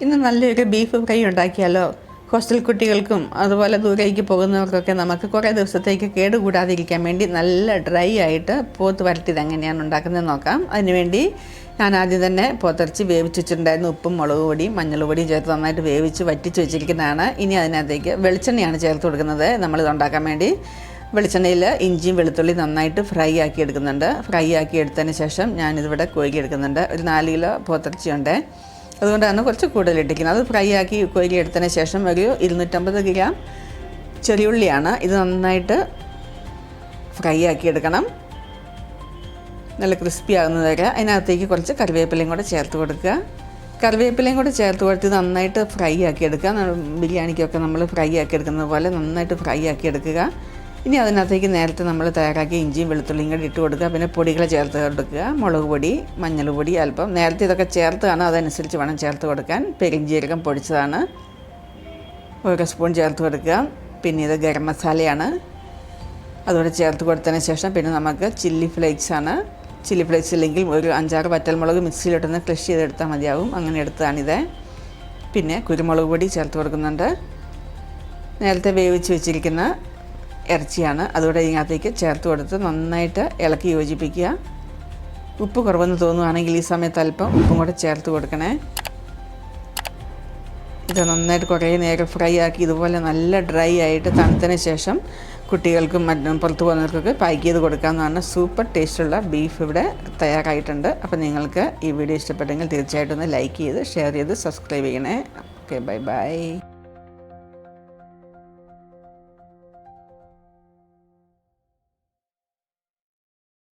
ഇന്ന് നല്ലൊരു beef fry ഉണ്ടാക്കിയാലോ. ഹോസ്റ്റൽ കുട്ടികൾക്കും അതുപോലെ ദൂരേക്ക് പോകുന്നവർക്കൊക്കെ നമുക്ക് കുറേ ദിവസത്തേക്ക് കേടുകൂടാതിരിക്കാൻ വേണ്ടി നല്ല ഡ്രൈ ആയിട്ട് പോത്ത് വരട്ടിയത് എങ്ങനെയാണ് ഉണ്ടാക്കുന്നത് നോക്കാം. അതിനുവേണ്ടി ഞാൻ ആദ്യം തന്നെ പോത്തിറച്ചി വേവിച്ച് വെച്ചിട്ടുണ്ടായിരുന്നു. ഉപ്പും മുളക് പൊടിയും മഞ്ഞൾ പൊടിയും ചേർത്ത് നന്നായിട്ട് വേവിച്ച് വറ്റിച്ച് വെച്ചിരിക്കുന്നതാണ്. ഇനി അതിനകത്തേക്ക് വെളിച്ചെണ്ണയാണ് ചേർത്ത് കൊടുക്കുന്നത്. നമ്മളിത് ഉണ്ടാക്കാൻ വേണ്ടി വെളിച്ചെണ്ണയിൽ ഇഞ്ചിയും വെളുത്തുള്ളി നന്നായിട്ട് ഫ്രൈ ആക്കി എടുക്കുന്നുണ്ട്. ഫ്രൈ ആക്കി എടുത്തതിന് ശേഷം ഞാനിതിവിടെ കോരി എടുക്കുന്നുണ്ട്. ഒരു 4 കിലോ പോത്തിറച്ചിയുണ്ട്, അതുകൊണ്ടാണ് കുറച്ച് കൂടുതൽ ഇട്ടിരിക്കുന്നത്. അത് ഫ്രൈ ആക്കി കോരി എടുത്തതിന് ശേഷം ഒരു 250 ഗ്രാം ചെറിയുള്ളിയാണ്. ഇത് നന്നായിട്ട് ഫ്രൈ ആക്കി എടുക്കണം, നല്ല ക്രിസ്പി ആകുന്നത് വരെ. അതിനകത്തേക്ക് കുറച്ച് കറിവേപ്പിലയും കൂടെ ചേർത്ത് കൊടുക്കുക. കറിവേപ്പിലയും കൂടെ ചേർത്ത് കൊടുത്ത് നന്നായിട്ട് ഫ്രൈ ആക്കി എടുക്കുക. ബിരിയാണിക്കൊക്കെ നമ്മൾ ഫ്രൈ ആക്കി എടുക്കുന്നത് പോലെ നന്നായിട്ട് ഫ്രൈ ആക്കി എടുക്കുക. ഇനി അതിനകത്തേക്ക് നേരത്തെ നമ്മൾ തയ്യാറാക്കി ഇഞ്ചിയും വെളുത്തുള്ളിയും കൂടി ഇട്ട് കൊടുക്കുക. പിന്നെ പൊടികൾ ചേർത്ത് കൊടുക്കുക. മുളക് പൊടി, മഞ്ഞൾ പൊടി അല്പം നേരത്തെ ഇതൊക്കെ ചേർത്താണ്, അതനുസരിച്ച് വേണം ചേർത്ത് കൊടുക്കാൻ. പെരിഞ്ജീരകം പൊടിച്ചതാണ് 1 സ്പൂൺ ചേർത്ത് കൊടുക്കുക. പിന്നെ ഇത് ഗരം മസാലയാണ്, അതുകൂടെ ചേർത്ത് കൊടുത്തതിന് ശേഷം പിന്നെ നമുക്ക് ചില്ലി ഫ്ലേക്സാണ്. ചില്ലി ഫ്ലേക്സ് ഇല്ലെങ്കിൽ ഒരു 5-6 വറ്റൽമുളക് മിക്സിയിലിട്ടൊന്ന് ക്രഷ് ചെയ്തെടുത്താൽ മതിയാവും. അങ്ങനെ എടുത്തതാണിത്. പിന്നെ കുരുമുളക് പൊടി ചേർത്ത് കൊടുക്കുന്നുണ്ട്. നേരത്തെ വേവിച്ച് വെച്ചിരിക്കുന്ന ഇറച്ചിയാണ്, അതുകൂടെ ഇതിനകത്തേക്ക് ചേർത്ത് കൊടുത്ത് നന്നായിട്ട് ഇളക്കി യോജിപ്പിക്കുക. ഉപ്പ് കുറവെന്ന് തോന്നുകയാണെങ്കിൽ ഈ സമയത്ത് അല്പം ഉപ്പും കൂടെ ചേർത്ത് കൊടുക്കണേ. ഇത് നന്നായിട്ട് കുറേ നേരം ഫ്രൈ ആക്കി ഇതുപോലെ നല്ല ഡ്രൈ ആയിട്ട് തണുത്തതിന് ശേഷം കുട്ടികൾക്കും മറ്റും പുറത്ത് പോകുന്നവർക്കൊക്കെ പാക്ക് ചെയ്ത് കൊടുക്കാവുന്നതാണ്. സൂപ്പർ ടേസ്റ്റുള്ള ബീഫ് ഇവിടെ തയ്യാറായിട്ടുണ്ട്. അപ്പോൾ നിങ്ങൾക്ക് ഈ വീഡിയോ ഇഷ്ടപ്പെട്ടെങ്കിൽ തീർച്ചയായിട്ടും ഒന്ന് ലൈക്ക് ചെയ്ത് ഷെയർ ചെയ്ത് സബ്സ്ക്രൈബ് ചെയ്യണേ. Okay, bye bye.